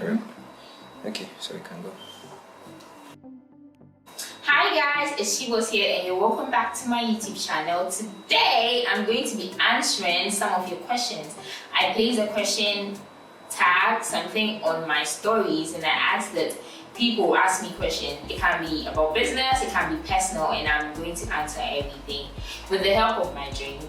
Alright. Okay, so we can go. Hi guys, it's Shibos here and you're welcome back to my YouTube channel. Today I'm going to be answering some of your questions. I placed a question tag, something on my stories, and I asked that people ask me questions. It can be about business, it can be personal, and I'm going to answer everything with the help of my drink.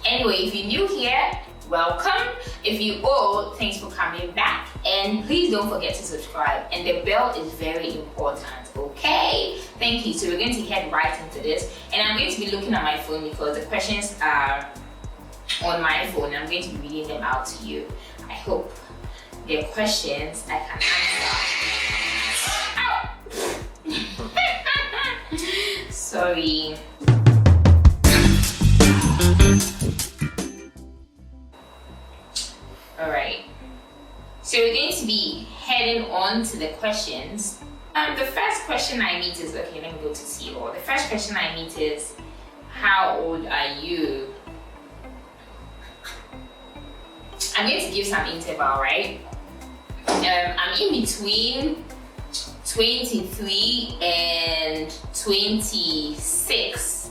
Anyway, if you're new here, welcome. If you old, thanks for coming back, and please don't forget to subscribe, and the bell is very important. Okay, thank you. So we're going to head right into this, and I'm going to be looking at my phone because the questions are on my phone. I'm going to be reading them out to you. I hope they're questions I can answer. Sorry. Alright, so we're going to be heading on to the questions. The first question I meet is, okay, let me go to CEO. The first question I meet is, how old are you? I'm going to give some interval, right? I'm in between 23 and 26.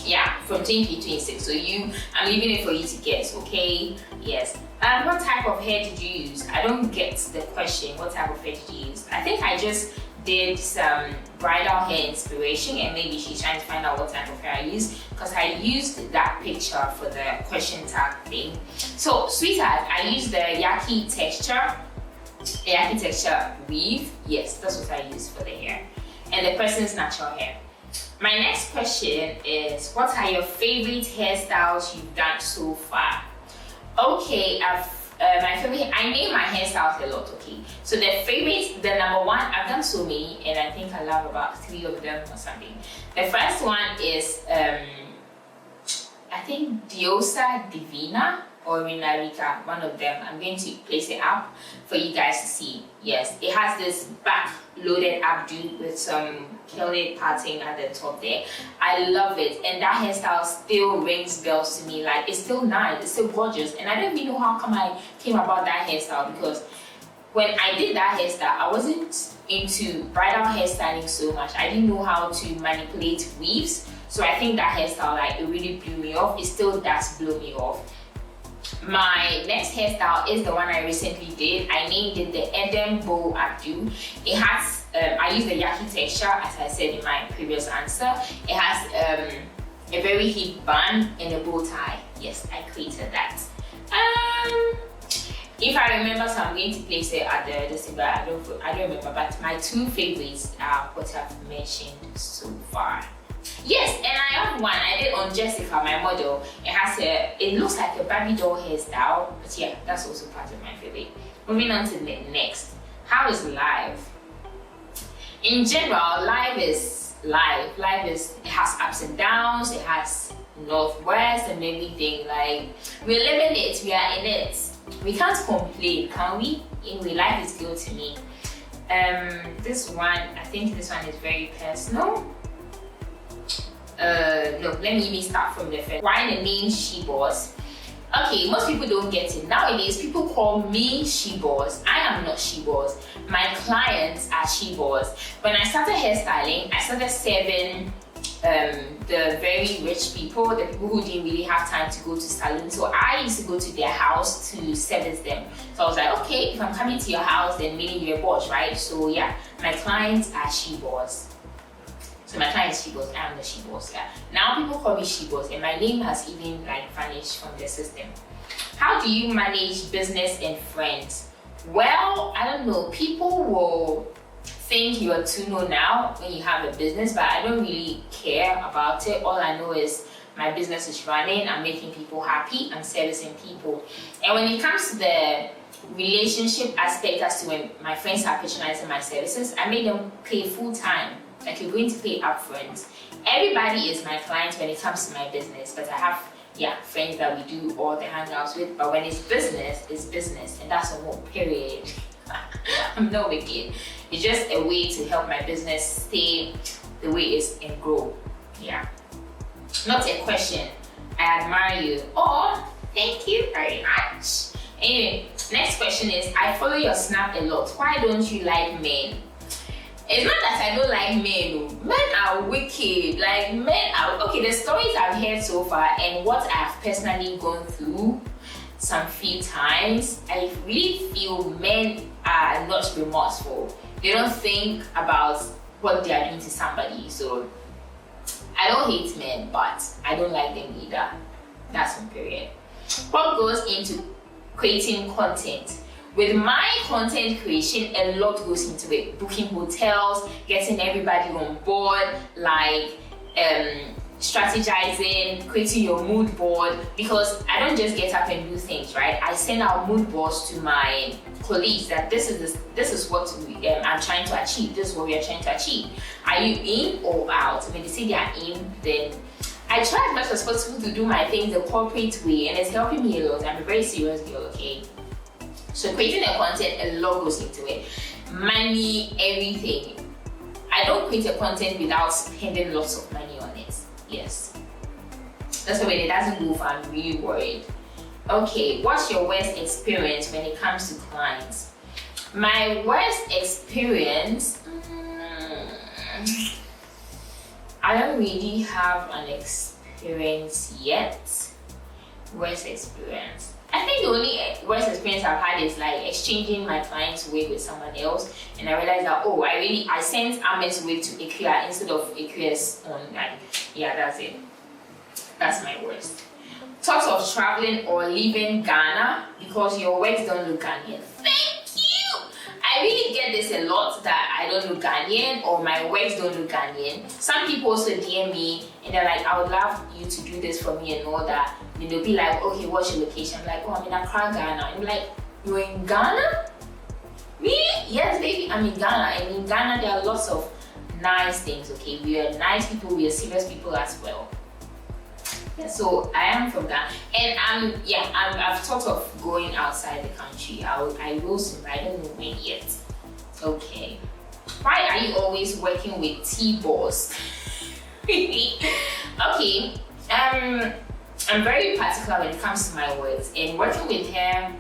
Yeah, from 20 to 26. So I'm leaving it for you to guess, okay? Yes. What type of hair did you use? I don't get the question. What type of hair did you use? I think I just did some bridal hair inspiration, and maybe she's trying to find out what type of hair I used, because I used that picture for the question tag thing. So, sweetheart, I used the Yaki texture weave. Yes, that's what I used for the hair. And the person's natural hair. My next question is, what are your favorite hairstyles you've done so far? Okay, my favorite, I name my hairstyles a lot, okay? So the number one, I've done so many, and I think I love about 3 of them or something. The first one is, I think Diosa Divina or Rinarika, one of them. I'm going to place it up for you guys to see. Yes, it has this back loaded updo with some curly parting at the top there. I love it, and that hairstyle still rings bells to me. Like, it's still nice, it's still gorgeous, and I don't even know how come I came about that hairstyle, because when I did that hairstyle, I wasn't into bridal hairstyling so much. I didn't know how to manipulate weaves, so I think that hairstyle, like, it really blew me off. It still does blow me off. My next hairstyle is the one I recently did. I named it the Eden Bow Updo. It has, I use the Yaki texture, as I said in my previous answer. It has a very hip bun and a bow tie. Yes, I created that. If I remember, so I'm going to place it at the December. I don't remember, but my 2 favorites are what I've mentioned so far. Yes, and I have one I did on Jessica, my model. It looks like a Barbie doll hairstyle, but yeah, that's also part of my favorite. Moving on to the next. How is life? In general, life is life. It has ups and downs, it has northwest and everything. Like, we're living it, we are in it. We can't complain, can we? Anyway, life is good to me. This one, I think this one is very personal. No, let me even start from the first. Why the name Shibos? Okay, most people don't get it. Nowadays, people call me Shibos. I am not Shibos. My clients are Shibos. When I started hairstyling, I started serving the very rich people, the people who didn't really have time to go to salon. So I used to go to their house to service them. So I was like, okay, if I'm coming to your house, then meaning you're a boss, right? So yeah, my clients are Shibos. So my client is Shibos, I am the Shibos. Yeah. Now people call me Shibos, and my name has even like vanished from the system. How do you manage business and friends? Well, I don't know. People will think you are too know now when you have a business, but I don't really care about it. All I know is my business is running, I'm making people happy, I'm servicing people. And when it comes to the relationship aspect, as to when my friends are patronizing my services, I make them pay full time. Like, you're going to pay upfront. Everybody is my client when it comes to my business, but I have friends that we do all the hangouts with. But when it's business, and that's a whole period. I'm not wicked. It's just a way to help my business stay the way it is and grow. Yeah. Not a question. I admire you. Oh, thank you very much. Anyway, next question is, I follow your snap a lot. Why don't you like men? It's not that I don't like men. Oh. Men are wicked. Like, men are okay. The stories I've heard so far and what I've personally gone through some few times, I really feel men are not remorseful. They don't think about what they are doing to somebody. So I don't hate men, but I don't like them either. That's one period. What goes into creating content? With my content creation, a lot goes into it. Booking hotels, getting everybody on board, like strategizing, creating your mood board, because I don't just get up and do things, right? I send out mood boards to my colleagues that this is what I'm trying to achieve. This is what we are trying to achieve. Are you in or out? When they say they are in, then I try as much as possible to do my things the corporate way, and it's helping me a lot. I'm a very serious girl, okay? So creating a content, a lot goes into it. Money, everything. I don't create a content without spending lots of money on it. Yes. That's the way it doesn't move. I'm really worried. Okay, what's your worst experience when it comes to clients? My worst experience, I don't really have an experience yet. Worst experience. I think the only worst experience I've had is like exchanging my client's wig with someone else, and I realized that I sent Ahmed's wig to Ikea instead of Ikea's on. Like, yeah, that's it. That's my worst. Thoughts of traveling or leaving Ghana because your wigs don't look Ghanaian. Thank you. I really get this a lot, that I don't look Ghanaian or my wigs don't look Ghanaian. Some people also DM me and they're like, I would love you to do this for me and all that. And they'll be like, okay, what's your location? I'm like, oh, I'm in Accra, Ghana. And I'm like, you're in Ghana? Really? Yes, baby, I'm in Ghana. And in Ghana, there are lots of nice things, okay? We are nice people, we are serious people as well. Yeah, so I am from Ghana. And I've thought of going outside the country. I will soon, I don't know when yet. Okay. Why are you always working with T-Boss? Okay. I'm very particular when it comes to my words, and working with her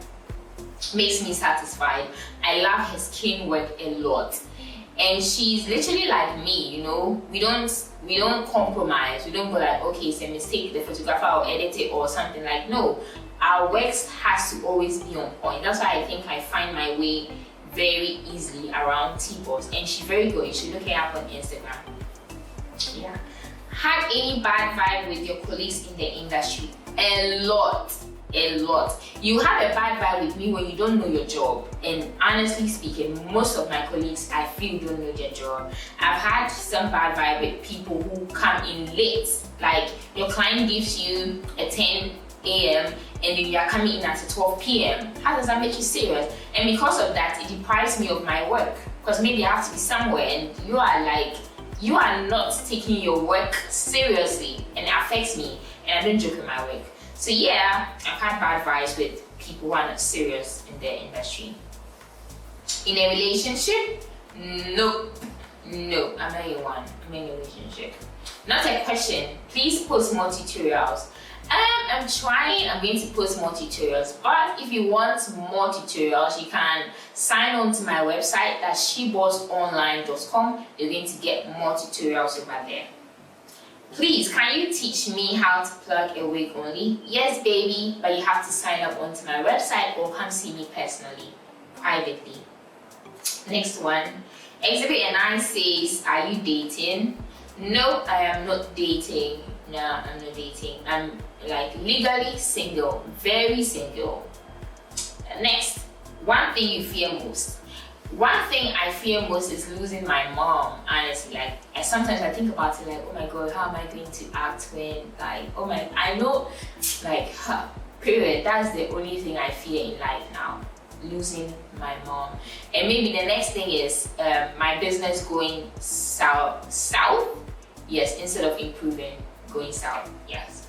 makes me satisfied. I love her skin work a lot, and she's literally like me, you know. We don't compromise. We don't go like, okay, it's a mistake, the photographer will edit it or something. Like, no, our works has to always be on point. That's why I think I find my way very easily around T-Boss, and she's very good. You should look her up on Instagram. Yeah. Had any bad vibe with your colleagues in the industry? A lot. You have a bad vibe with me when you don't know your job, and honestly speaking, most of my colleagues I feel don't know their job. I've had some bad vibe with people who come in late, like your client gives you a 10 a.m. and then you are coming in at 12 p.m. How does that make you serious? And because of that, it deprives me of my work, because maybe I have to be somewhere and you are not taking your work seriously, and it affects me, and I don't joke with my work. So yeah, I've had bad vibes with people who are not serious in their industry. In a relationship? Nope. No, I'm not in one. I'm in a relationship. Not a question. Please post more tutorials. I'm trying. I'm going to post more tutorials, but if you want more tutorials, you can sign on to my website, that's shebossonline.com. You're going to get more tutorials over there. Please, can you teach me how to plug a wig only? Yes, baby, but you have to sign up onto my website or come see me personally, privately. Next one. Exhibit and I says, are you dating? No, I am not dating. No, I'm not dating. I'm like legally single, very single. Next, one thing you fear most. One thing I fear most is losing my mom, honestly. Like, sometimes I think about it like, oh my god, how am I going to act when, like, oh my, I know, like, period. That's the only thing I fear in life now, losing my mom. And maybe the next thing is my business going south. Yes, instead of improving, going south. Yes.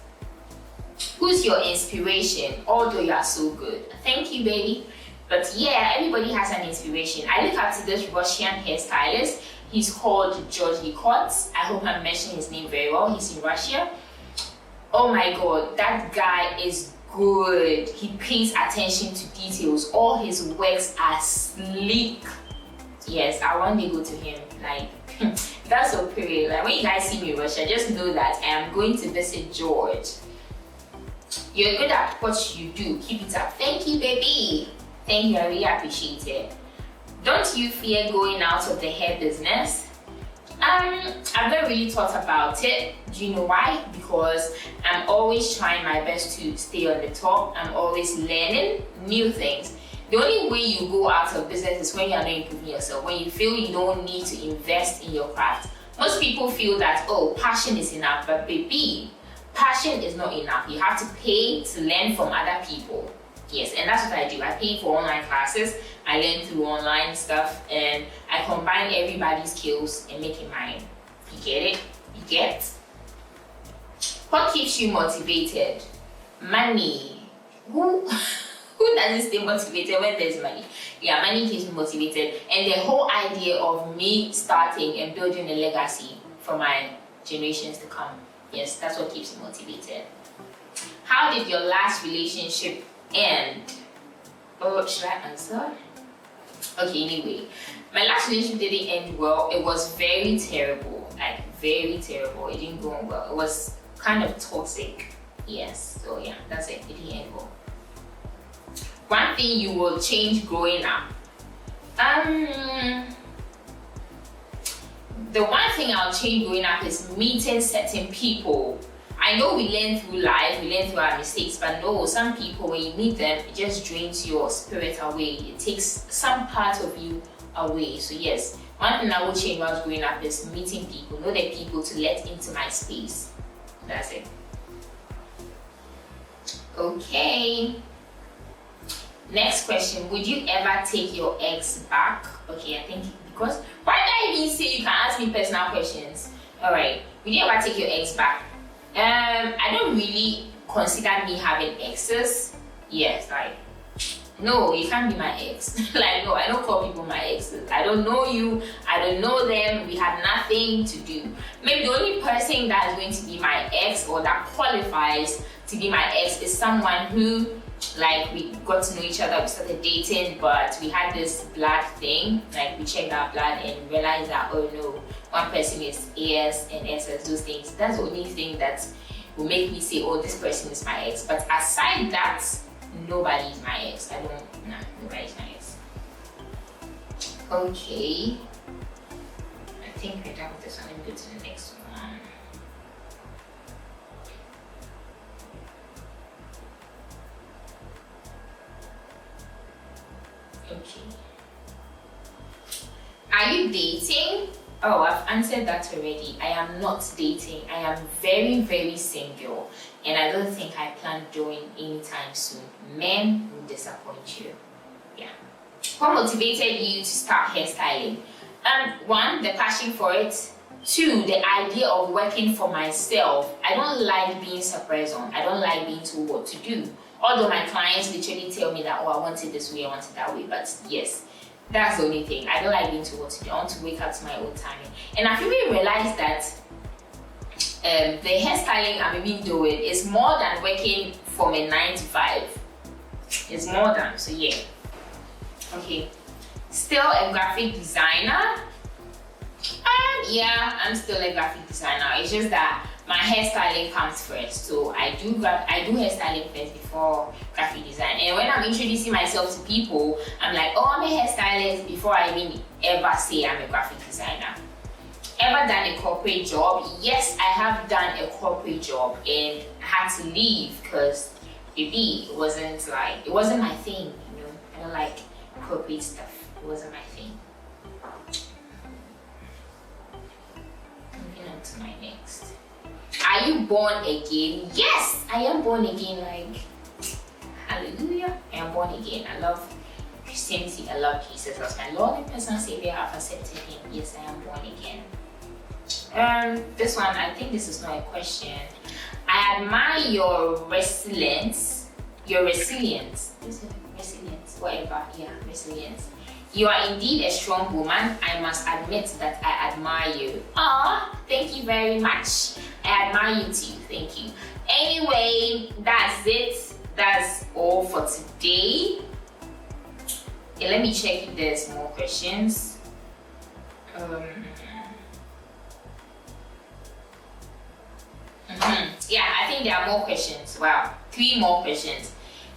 Who's your inspiration? Although you are so good. Thank you, baby. But yeah, everybody has an inspiration. I look up to this Russian hairstylist. He's called Georgi Kotz. I hope I'm mentioning his name very well. He's in Russia. Oh my god, that guy is good. He pays attention to details. All his works are sleek. Yes, I want to go to him. Like, that's so pretty. Like, when you guys see me in Russia, just know that I am going to visit George. You're good at what you do. Keep it up. Thank you, baby. Thank you. I really appreciate it. Don't you fear going out of the hair business? I've not really thought about it. Do you know why? Because I'm always trying my best to stay on the top. I'm always learning new things. The only way you go out of business is when you are not improving yourself, when you feel you don't need to invest in your craft. Most people feel that, oh, passion is enough, but baby, passion is not enough. You have to pay to learn from other people. Yes, and that's what I do. I pay for online classes, I learn through online stuff, and I combine everybody's skills and make it mine. You get it? You get? What keeps you motivated? Money. Who doesn't stay motivated when there's money? Yeah, money keeps me motivated, and the whole idea of me starting and building a legacy for my generations to come. Yes, that's what keeps me motivated. How did your last relationship end? Oh, should I answer? Okay, anyway, my last relationship didn't end well. It was very terrible, like very terrible. It didn't go on well. It was kind of toxic. Yes, so yeah, that's it. It didn't end well. One thing you will change growing up. The one thing I'll change growing up is meeting certain people. I know we learn through life, we learn through our mistakes, but no, some people, when you meet them, it just drains your spirit away. It takes some part of you away. So yes, one thing I will change while growing up is meeting people, know the people to let into my space. That's it. Okay. Next question, would you ever take your ex back? Okay, I think, because, why did I even say you can ask me personal questions? Alright, would you ever take your ex back? I don't really consider me having exes. Yes, like, no, you can't be my ex. Like, no, I don't call people my exes. I don't know you, I don't know them, we had nothing to do. Maybe the only person that is going to be my ex or that qualifies to be my ex is someone who, like, we got to know each other, we started dating, but we had this blood thing. Like, we checked our blood and realized that, oh no, one person is AS and SS, those things. That's the only thing that will make me say, oh, this person is my ex. But aside that, nobody is my ex. Nobody is my ex. Okay. I think we're done with this one. Let me go to the next one. Okay. Are you dating? Oh, I've answered that already. I am not dating. I am very, very single, and I don't think I plan doing anytime soon. Men will disappoint you. Yeah. What motivated you to start hairstyling? One, the passion for it. Two, the idea of working for myself. I don't like being surprised on. I don't like being told what to do. Although my clients literally tell me that, oh, I want it this way, I want it that way. But yes, that's the only thing. I don't like being told what to do. I want to wake up to my own timing. And I've even realized that the hairstyling I'm even doing is more than working from a 9 to 5. It's more than, so yeah. Okay. Still a graphic designer? Yeah, I'm still a graphic designer. It's just that my hairstyling comes first. So I do hairstyling first before graphic design. And when I'm introducing myself to people, I'm like, oh, I'm a hairstylist before I even ever say I'm a graphic designer. Ever done a corporate job? Yes, I have done a corporate job, and I had to leave because maybe it wasn't my thing, you know. I don't like corporate stuff. It wasn't my thing. Moving on to my next. Are you born again? Yes, I am born again. Like, hallelujah, I am born again. I love Christianity. I love Jesus as my Lord and personal Savior. I've accepted Him. Yes, I am born again. This one, I think this is not a question. I admire your resilience. Your resilience. Is it resilience? Whatever. Yeah, resilience. You are indeed a strong woman. I must admit that I admire you. Aw, thank you very much. I admire you too. Thank you. Anyway, that's it. that's all for today. Okay, let me check if there's more questions. Yeah, I think there are more questions. Wow, 3 more questions.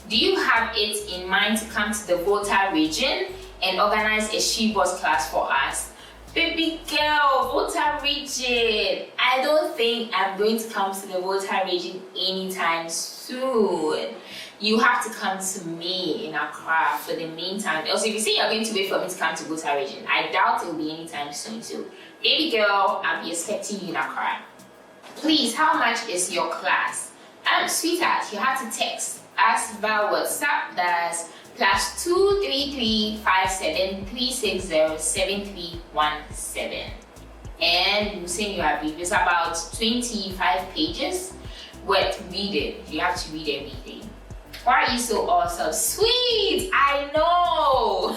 Do you have it in mind to come to the Volta region and organize a She Boss class for us? Baby girl, Volta region. I don't think I'm going to come to the Volta region anytime soon. You have to come to me in Accra for the meantime. Also, if you say you're going to wait for me to come to Volta region, I doubt it will be anytime soon. So, baby girl, I'll be expecting you in Accra. Please, how much is your class? Sweetheart, you have to text us via WhatsApp. That's +233 57 7317. And you say you are brief. It's about 25 pages worth reading. You have to read everything. Why are you so awesome? Sweet, I know.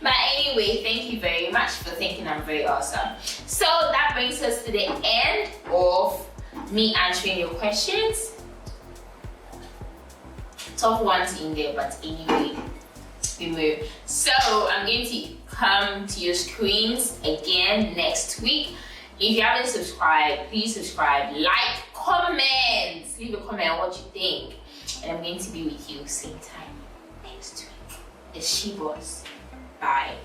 But anyway, thank you very much for thinking I'm very awesome. So that brings us to the end of me answering your questions. Tough ones in there, but anyway, we move. So I'm going to come to your screens again next week. If you haven't subscribed, please subscribe, like, comment, leave a comment on what you think. And I'm going to be with you same time next week. It's She Boss. Bye.